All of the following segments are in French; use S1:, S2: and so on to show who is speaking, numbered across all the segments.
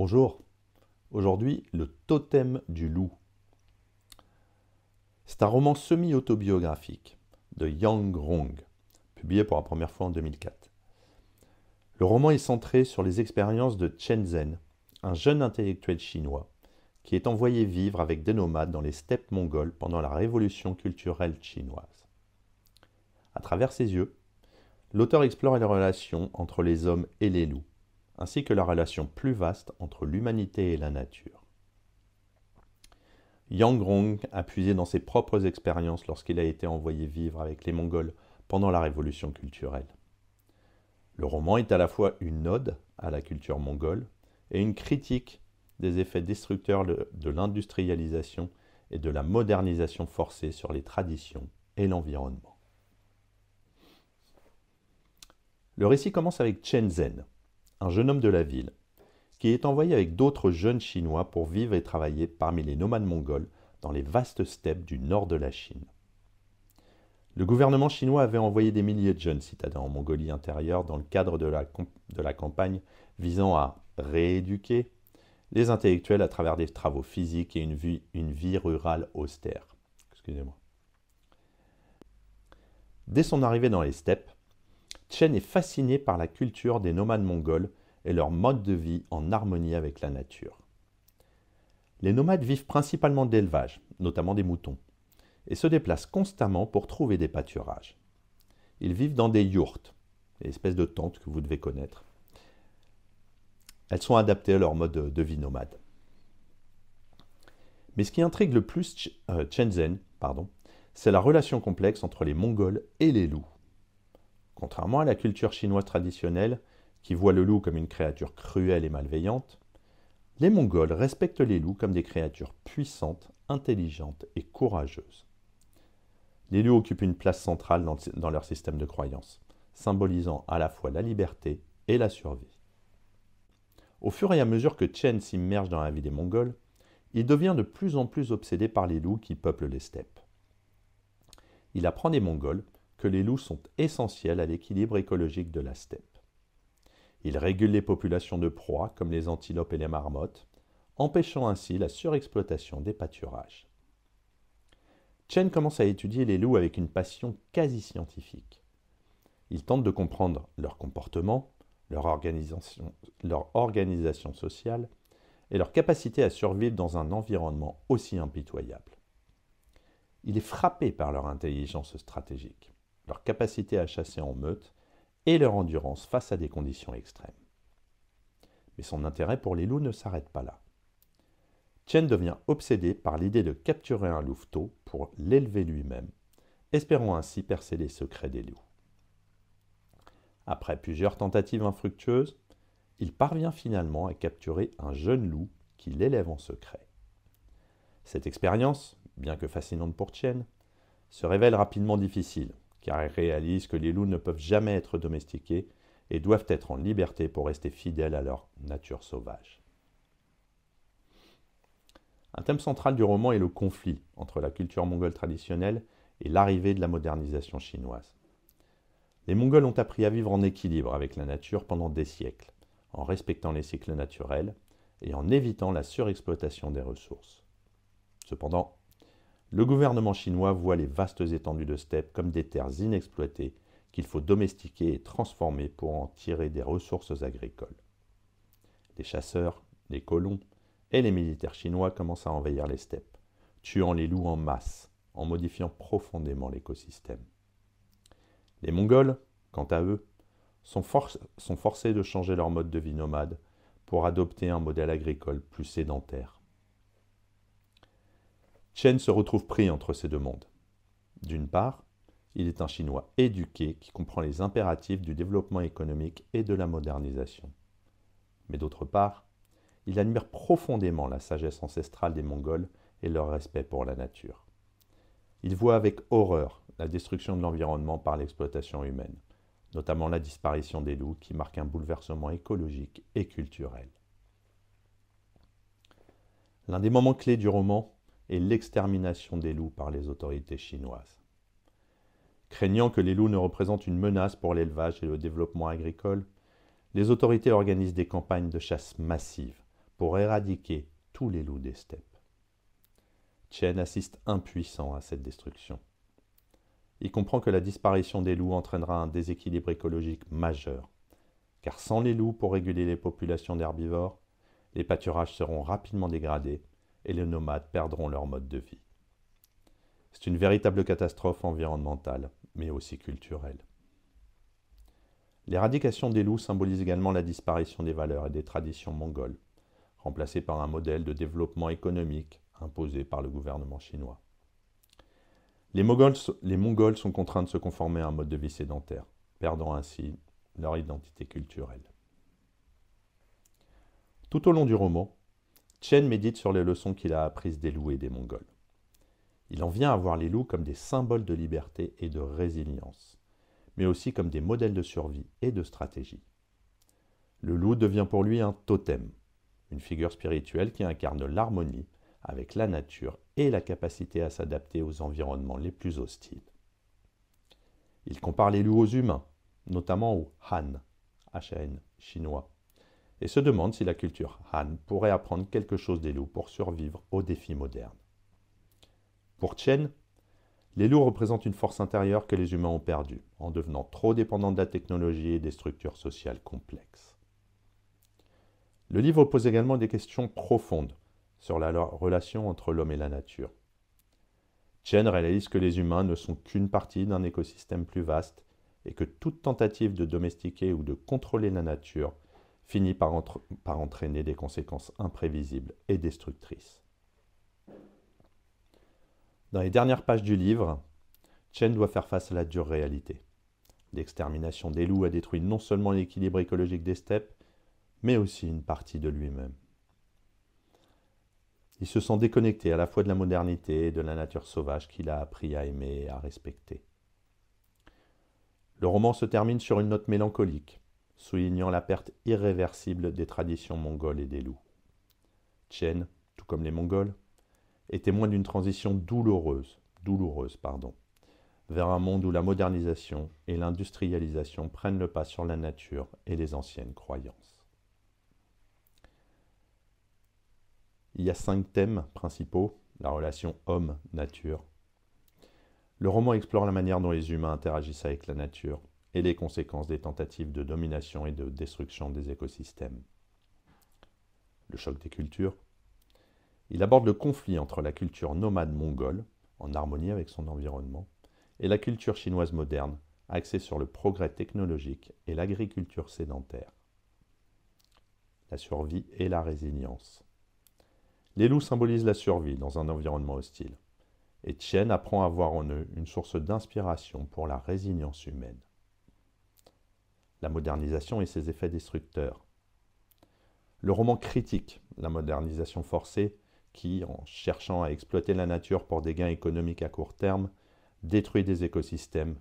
S1: Bonjour, aujourd'hui le totem du loup. C'est un roman semi-autobiographique de Yang Rong, publié pour la première fois en 2004. Le roman est centré sur les expériences de Chen Zhen, un jeune intellectuel chinois qui est envoyé vivre avec des nomades dans les steppes mongoles pendant la révolution culturelle chinoise. À travers ses yeux, l'auteur explore les relations entre les hommes et les loups, ainsi que la relation plus vaste entre l'humanité et la nature. Yang Rong a puisé dans ses propres expériences lorsqu'il a été envoyé vivre avec les Mongols pendant la révolution culturelle. Le roman est à la fois une ode à la culture mongole et une critique des effets destructeurs de l'industrialisation et de la modernisation forcée sur les traditions et l'environnement. Le récit commence avec Chen Zhen, un jeune homme de la ville, qui est envoyé avec d'autres jeunes Chinois pour vivre et travailler parmi les nomades mongols dans les vastes steppes du nord de la Chine. Le gouvernement chinois avait envoyé des milliers de jeunes citadins en Mongolie intérieure dans le cadre de la campagne visant à rééduquer les intellectuels à travers des travaux physiques et une vie rurale austère. Excusez-moi. Dès son arrivée dans les steppes, Chen est fasciné par la culture des nomades mongols et leur mode de vie en harmonie avec la nature. Les nomades vivent principalement d'élevage, notamment des moutons, et se déplacent constamment pour trouver des pâturages. Ils vivent dans des yourtes, des espèces de tentes que vous devez connaître. Elles sont adaptées à leur mode de vie nomade. Mais ce qui intrigue le plus Chen Zhen, c'est la relation complexe entre les Mongols et les loups. Contrairement à la culture chinoise traditionnelle, qui voit le loup comme une créature cruelle et malveillante, les Mongols respectent les loups comme des créatures puissantes, intelligentes et courageuses. Les loups occupent une place centrale dans leur système de croyance, symbolisant à la fois la liberté et la survie. Au fur et à mesure que Chen s'immerge dans la vie des Mongols, il devient de plus en plus obsédé par les loups qui peuplent les steppes. Il apprend des Mongols que les loups sont essentiels à l'équilibre écologique de la steppe. Il régule les populations de proies comme les antilopes et les marmottes, empêchant ainsi la surexploitation des pâturages. Chen commence à étudier les loups avec une passion quasi scientifique. Il tente de comprendre leur comportement, leur organisation sociale et leur capacité à survivre dans un environnement aussi impitoyable. Il est frappé par leur intelligence stratégique, leur capacité à chasser en meute et leur endurance face à des conditions extrêmes. Mais son intérêt pour les loups ne s'arrête pas là. Chen devient obsédé par l'idée de capturer un louveteau pour l'élever lui-même, espérant ainsi percer les secrets des loups. Après plusieurs tentatives infructueuses, il parvient finalement à capturer un jeune loup qu'il élève en secret. Cette expérience, bien que fascinante pour Chen, se révèle rapidement difficile, car il réalise que les loups ne peuvent jamais être domestiqués et doivent être en liberté pour rester fidèles à leur nature sauvage. Un thème central du roman est le conflit entre la culture mongole traditionnelle et l'arrivée de la modernisation chinoise. Les Mongols ont appris à vivre en équilibre avec la nature pendant des siècles, en respectant les cycles naturels et en évitant la surexploitation des ressources. Cependant, le gouvernement chinois voit les vastes étendues de steppes comme des terres inexploitées qu'il faut domestiquer et transformer pour en tirer des ressources agricoles. Les chasseurs, les colons et les militaires chinois commencent à envahir les steppes, tuant les loups en masse, en modifiant profondément l'écosystème. Les Mongols, quant à eux, sont forcés de changer leur mode de vie nomade pour adopter un modèle agricole plus sédentaire. Chen se retrouve pris entre ces deux mondes. D'une part, il est un Chinois éduqué qui comprend les impératifs du développement économique et de la modernisation. Mais d'autre part, il admire profondément la sagesse ancestrale des Mongols et leur respect pour la nature. Il voit avec horreur la destruction de l'environnement par l'exploitation humaine, notamment la disparition des loups qui marque un bouleversement écologique et culturel. L'un des moments clés du roman est l'extermination des loups par les autorités chinoises. Craignant que les loups ne représentent une menace pour l'élevage et le développement agricole, les autorités organisent des campagnes de chasse massives pour éradiquer tous les loups des steppes. Chen assiste impuissant à cette destruction. Il comprend que la disparition des loups entraînera un déséquilibre écologique majeur, car sans les loups pour réguler les populations d'herbivores, les pâturages seront rapidement dégradés et les nomades perdront leur mode de vie. C'est une véritable catastrophe environnementale, mais aussi culturelle. L'éradication des loups symbolise également la disparition des valeurs et des traditions mongoles, remplacées par un modèle de développement économique imposé par le gouvernement chinois. Les Mongols sont contraints de se conformer à un mode de vie sédentaire, perdant ainsi leur identité culturelle. Tout au long du roman, Chen médite sur les leçons qu'il a apprises des loups et des Mongols. Il en vient à voir les loups comme des symboles de liberté et de résilience, mais aussi comme des modèles de survie et de stratégie. Le loup devient pour lui un totem, une figure spirituelle qui incarne l'harmonie avec la nature et la capacité à s'adapter aux environnements les plus hostiles. Il compare les loups aux humains, notamment aux Han, H-A-N, chinois, et se demande si la culture Han pourrait apprendre quelque chose des loups pour survivre aux défis modernes. Pour Chen, les loups représentent une force intérieure que les humains ont perdue, en devenant trop dépendants de la technologie et des structures sociales complexes. Le livre pose également des questions profondes sur la relation entre l'homme et la nature. Chen réalise que les humains ne sont qu'une partie d'un écosystème plus vaste et que toute tentative de domestiquer ou de contrôler la nature finit par entraîner des conséquences imprévisibles et destructrices. Dans les dernières pages du livre, Chen doit faire face à la dure réalité. L'extermination des loups a détruit non seulement l'équilibre écologique des steppes, mais aussi une partie de lui-même. Il se sent déconnecté à la fois de la modernité et de la nature sauvage qu'il a appris à aimer et à respecter. Le roman se termine sur une note mélancolique, soulignant la perte irréversible des traditions mongoles et des loups. Chen, tout comme les Mongols, est témoin d'une transition douloureuse, vers un monde où la modernisation et l'industrialisation prennent le pas sur la nature et les anciennes croyances. Il y a 5 thèmes principaux, la relation homme-nature. Le roman explore la manière dont les humains interagissent avec la nature et les conséquences des tentatives de domination et de destruction des écosystèmes. Le choc des cultures. Il aborde le conflit entre la culture nomade mongole, en harmonie avec son environnement, et la culture chinoise moderne, axée sur le progrès technologique et l'agriculture sédentaire. La survie et la résilience. Les loups symbolisent la survie dans un environnement hostile, et Chen apprend à voir en eux une source d'inspiration pour la résilience humaine. La modernisation et ses effets destructeurs. Le roman critique la modernisation forcée qui, en cherchant à exploiter la nature pour des gains économiques à court terme, détruit des écosystèmes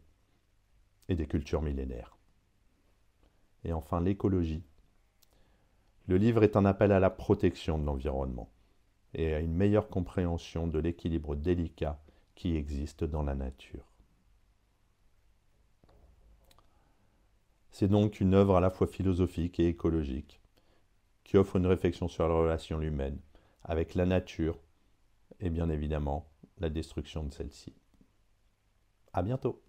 S1: et des cultures millénaires. Et enfin, l'écologie. Le livre est un appel à la protection de l'environnement et à une meilleure compréhension de l'équilibre délicat qui existe dans la nature. C'est donc une œuvre à la fois philosophique et écologique, qui offre une réflexion sur la relation humaine avec la nature et bien évidemment la destruction de celle-ci. À bientôt!